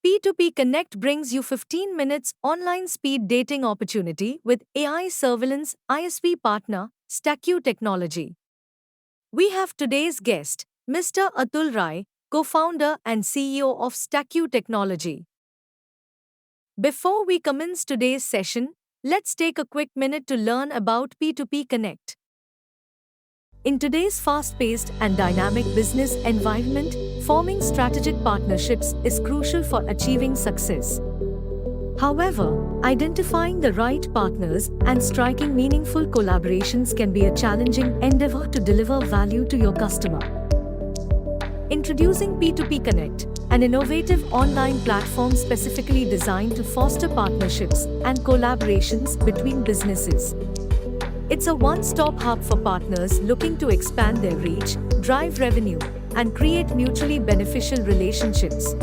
P2P Connect brings you 15 minutes online speed dating opportunity with AI Surveillance ISV Partner, Staqu Technology. We have today's guest, Mr. Atul Rai, co-founder and CEO of Staqu Technology. Before we commence today's session, let's take a quick minute to learn about P2P Connect. In today's fast-paced and dynamic business environment, forming strategic partnerships is crucial for achieving success. However, identifying the right partners and striking meaningful collaborations can be a challenging endeavor to deliver value to your customer. Introducing P2P Connect, an innovative online platform specifically designed to foster partnerships and collaborations between businesses. It's a one-stop hub for partners looking to expand their reach, drive revenue, and create mutually beneficial relationships.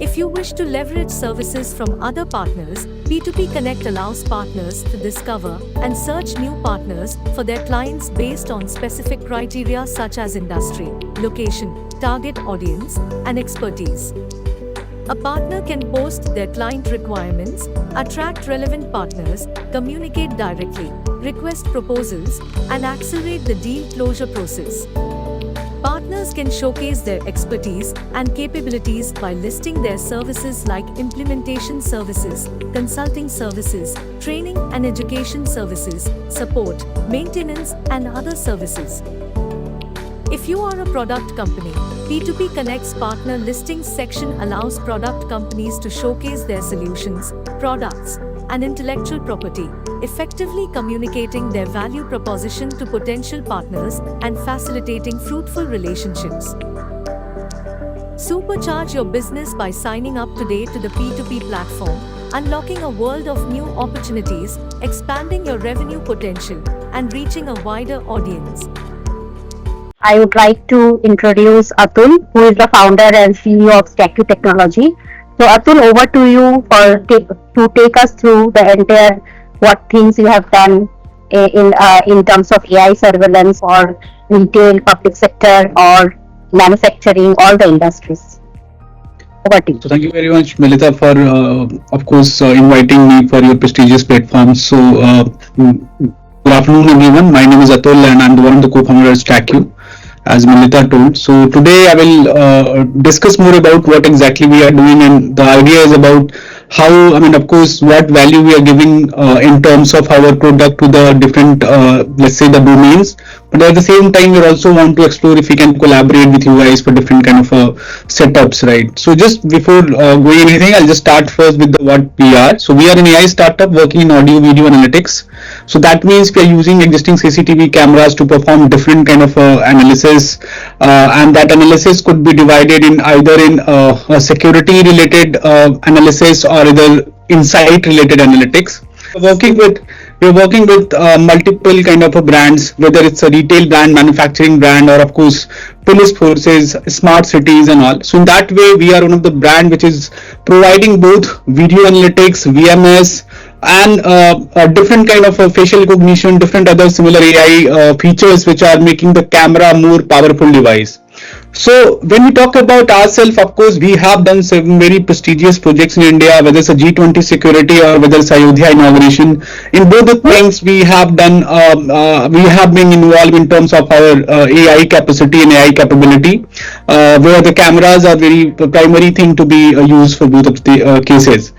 If you wish to leverage services from other partners, P2P Connect allows partners to discover and search new partners for their clients based on specific criteria such as industry, location, target audience, and expertise. A partner can post their client requirements, attract relevant partners, communicate directly, request proposals, and accelerate the deal closure process. Partners can showcase their expertise and capabilities by listing their services like implementation services, consulting services, training and education services, support, maintenance, and other services. If you are a product company, P2P Connect's partner listings section allows product companies to showcase their solutions, products, and intellectual property, effectively communicating their value proposition to potential partners and facilitating fruitful relationships. Supercharge your business by signing up today to the P2P platform, unlocking a world of new opportunities, expanding your revenue potential, and reaching a wider audience. I would like to introduce Atul, who is the founder and CEO of Staqu Technology. So Atul, over to you to take us through the entire what things you have done in terms of AI surveillance for retail, public sector, or manufacturing, all the industries. Over to you. So thank you very much, Melita, for of course inviting me for your prestigious platform. So good afternoon, everyone. My name is Atul, and I'm one of the co-founders of Staqu, as Melita told. So today I will discuss more about what exactly we are doing, and the idea is about how, of course, what value we are giving in terms of our product to the different, let's say, the domains. But at the same time, we also want to explore if we can collaborate with you guys for different kind of setups, right? So just before going anything, I'll just start first with what we are. So we are an AI startup working in audio video analytics. So that means we are using existing CCTV cameras to perform different kind of analysis, and that analysis could be divided in either in a security related analysis or either insight related analytics. We're working with multiple kind of brands, whether it's a retail brand, manufacturing brand, or of course police forces, smart cities, and all. So in that way, we are one of the brand which is providing both video analytics, VMS, and different kind of facial recognition, different other similar AI features which are making the camera more powerful device. So when we talk about ourselves, of course, we have done some very prestigious projects in India, whether it's a G20 security or whether it's Ayodhya inauguration. In both the things, we have done, we have been involved in terms of our AI capacity and AI capability, where the cameras are very primary thing to be used for both of the cases.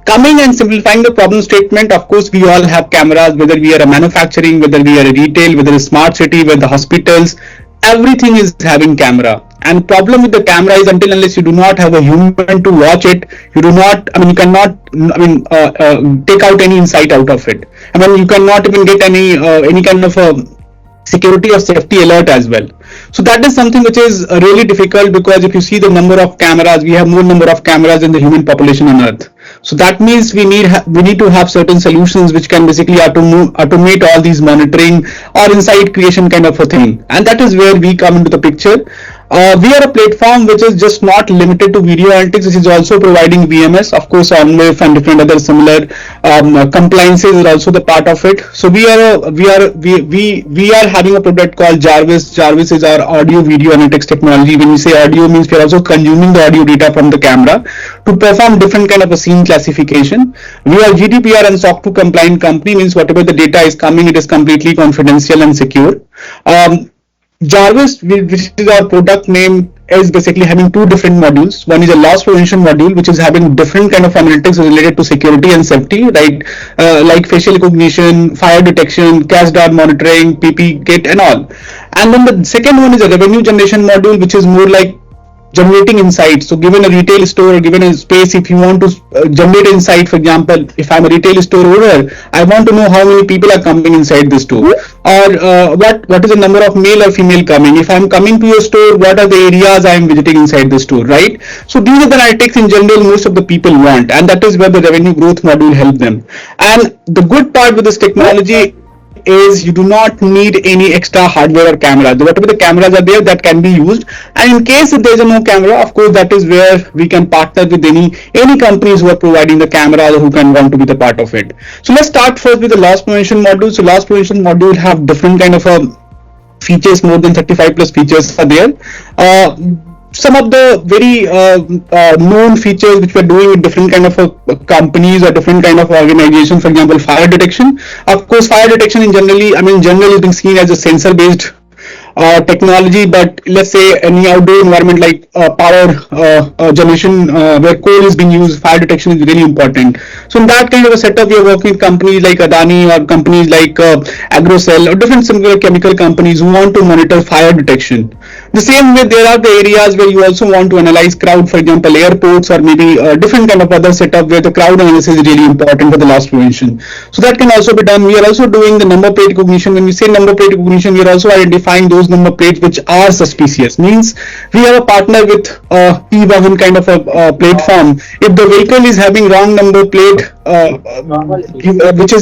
Coming and simplifying the problem statement, of course, we all have cameras, whether we are a manufacturing, whether we are a retail, whether it's smart city, whether the hospitals, everything is having camera. And problem with the camera is unless you do not have a human to watch it, you do not, you cannot, take out any insight out of it. You cannot even get any kind of a security or safety alert as well. So that is something which is really difficult, because if you see the number of cameras, we have more number of cameras than the human population on earth. So that means we need to have certain solutions which can basically automate all these monitoring or insight creation kind of a thing, and that is where we come into the picture. We are a platform which is just not limited to video analytics, which is also providing VMS. Of course, OnWave and different other similar compliances is also the part of it. So we are having a product called Jarvis. Jarvis is our audio video analytics technology. When we say audio, means we are also consuming the audio data from the camera to perform different kind of a scene classification. We are GDPR and SOC 2 compliant company, means whatever the data is coming, it is completely confidential and secure. Jarvis, which is our product name, is basically having two different modules. One is a loss prevention module, which is having different kind of analytics related to security and safety, right? Like facial recognition, fire detection, cache dot monitoring, PP kit, and all. And then the second one is a revenue generation module, which is more like generating insights. So given a retail store or given a space, if you want to generate insight, for example, if I'm a retail store owner, I want to know how many people are coming inside the store, or what is the number of male or female coming. If I'm coming to your store, what are the areas I'm visiting inside the store, right? So these are the analytics in general most of the people want, and that is where the revenue growth module help them. And the good part with this technology is you do not need any extra hardware or camera. Whatever the cameras are there, that can be used. And in case if there is no camera, of course, that is where we can partner with any companies who are providing the camera or who can want to be the part of it. So let's start first with the loss prevention module. So loss prevention module have different kind of features. More than 35 plus features are there. Some of the very known features which we're doing with different kind of companies or different kind of organizations, for example, fire detection. Of course, fire detection in general is being seen as a sensor based technology, but let's say any outdoor environment like power generation where coal is being used, fire detection is really important. So in that kind of a setup, we are working with companies like Adani or companies like Agrocell or different similar chemical companies who want to monitor fire detection. The same way, there are the areas where you also want to analyze crowd, for example, airports or maybe different kind of other setup where the crowd analysis is really important for the loss prevention. So that can also be done. We are also doing the number plate recognition. When we say number plate recognition, we are also identifying those number plates which are suspicious. Means we have a partner with e-wagon kind of a platform. If the vehicle is having wrong number plate,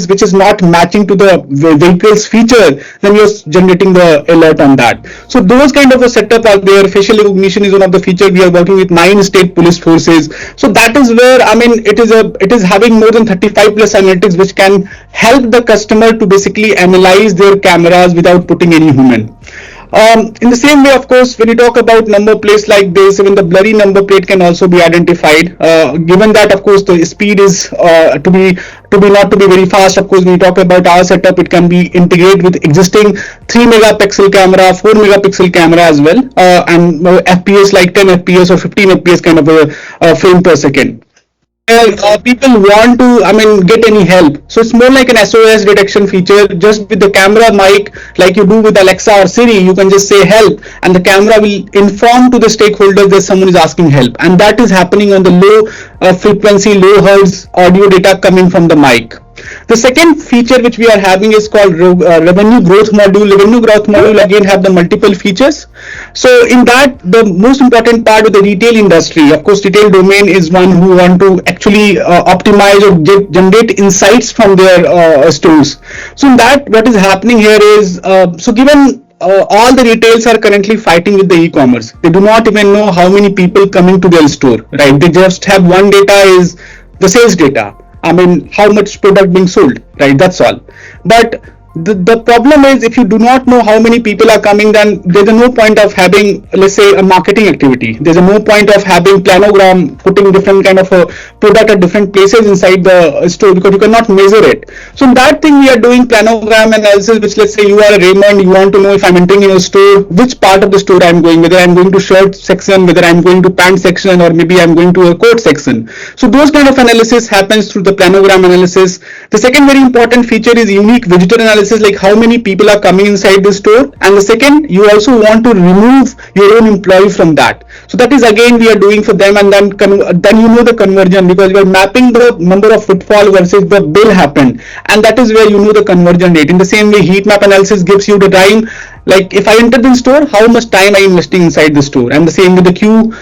which is not matching to the vehicle's feature, then you're generating the alert on that. So those kind of a setup are there. Facial recognition is one of the features. We are working with 9 state police forces. So that is where it is having more than 35 plus analytics which can help the customer to basically analyze their cameras without putting any human. In the same way, of course, when you talk about number plates like this, even the blurry number plate can also be identified. Given that, of course, the speed is to be not to be very fast. Of course, when you talk about our setup, it can be integrated with existing 3 megapixel camera, 4 megapixel camera as well, and FPS like 10 FPS or 15 FPS kind of a frame per second. People want to get any help, so it's more like an SOS detection feature. Just with the camera mic, like you do with Alexa or Siri, you can just say help and the camera will inform to the stakeholders that someone is asking help, and that is happening on the low frequency, low hertz audio data coming from the mic. The second feature which we are having is called revenue growth module. Revenue growth module again have the multiple features. So in that, the most important part of the retail industry, of course, retail domain is one who want to actually optimize or generate insights from their stores. So in that, what is happening here is, so given all the retailers are currently fighting with the e-commerce. They do not even know how many people coming to their store, right? They just have one data is the sales data. How much product being sold, right? That's all. But the problem is, if you do not know how many people are coming, then there's no point of having, let's say, a marketing activity. There's no point of having planogram, putting different kind of a product at different places inside the store, because you cannot measure it. So in that thing, we are doing planogram analysis, which, let's say you are a Raymond, you want to know if I'm entering in a store, which part of the store I'm going, whether I'm going to shirt section, whether I'm going to pant section, or maybe I'm going to a coat section. So those kind of analysis happens through the planogram analysis. The second very important feature is unique visitor analysis, like how many people are coming inside the store. And the second, you also want to remove your own employee from that. So that is again we are doing for them, and then you know the conversion, because you are mapping the number of footfall versus the bill happened, and that is where you know the conversion rate. In the same way, heat map analysis gives you the time, like if I enter the store, how much time I am investing inside the store. And the same with the queue.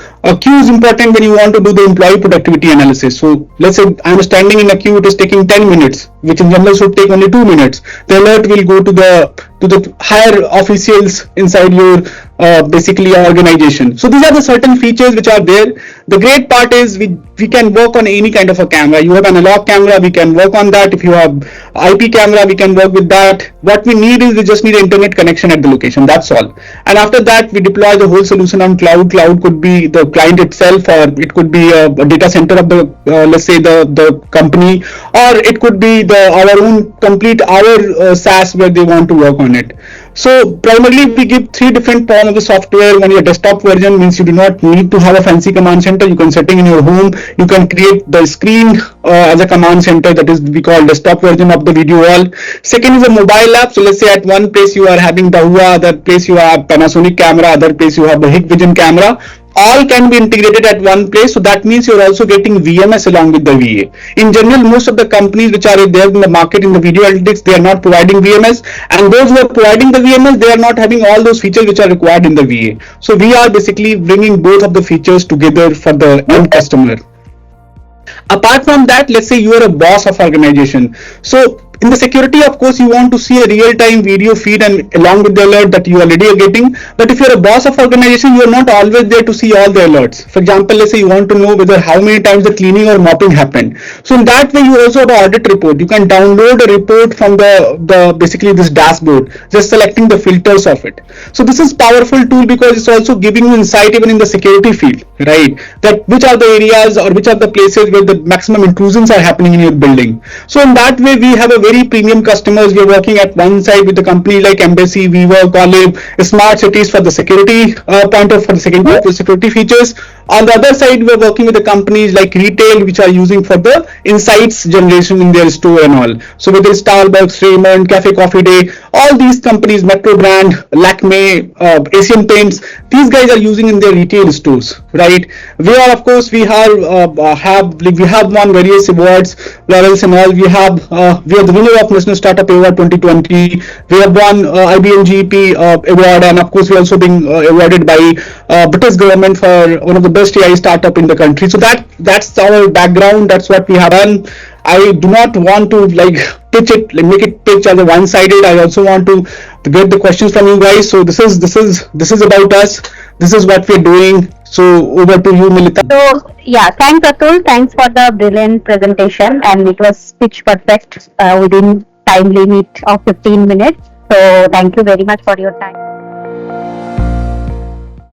Queue is important when you want to do the employee productivity analysis. So let's say I'm standing in a queue, it is taking 10 minutes, which in general should take only 2 minutes. The alert will go to the higher officials inside your basically organization. So these are the certain features which are there. The great part is we can work on any kind of a camera. You have analog camera, we can work on that. If you have IP camera, we can work with that. What we need is we just need internet connection at the location. That's all. And after that, we deploy the whole solution on cloud. Cloud could be the client itself, or it could be a data center of the let's say the company, or it could be our own complete our SaaS where they want to work on it. So primarily we give three different forms of the software. When your desktop version means you do not need to have a fancy command center. You can setting in your home. You can create the screen as a command center. That is we call desktop version of the video wall. Second is a mobile app. So let's say at one place you are having the Hua, other place you have Panasonic camera, other place you have the Hikvision camera. All can be integrated at one place. So that means you're also getting VMS along with the VA. In general, most of the companies which are there in the market in the video analytics, they are not providing VMS, and those who are providing the VMS, they are not having all those features which are required in the VA. So we are basically bringing both of the features together for the end customer. Apart from that, let's say you are a boss of organization. So in the security, of course, you want to see a real-time video feed and along with the alert that you already are getting. But if you're a boss of organization, you're not always there to see all the alerts. For example, let's say you want to know whether how many times the cleaning or mopping happened. So in that way, you also have an audit report. You can download a report from the basically this dashboard, just selecting the filters of it. So this is powerful tool because it's also giving you insight even in the security field, right? That which are the areas or which are the places where the maximum intrusions are happening in your building. So in that way, we have a very premium customers. We are working at one side with the company like Embassy, WeWork, Olive, smart cities for the security point of for the security features. On the other side, we are working with the companies like retail, which are using for the insights generation in their store and all. So whether it's Starbucks, Raymond, Cafe Coffee Day, all these companies, Metro Brand, Lakme, Asian Paints, these guys are using in their retail stores, right? We are, of course, we have won various awards, laurels and all. We are the winner of National Startup Award 2020. We have won IBM GP award, and of course, we are also being awarded by British government for one of the best AI startup in the country. So that's our background. That's what we have done. I do not want to pitch it, make it pitch as a one-sided. I also want to get the questions from you guys. So this is about us. This is what we're doing. So over to you, Milita. So yeah, thanks Atul. Thanks for the brilliant presentation, and it was pitch perfect within time limit of 15 minutes. So thank you very much for your time.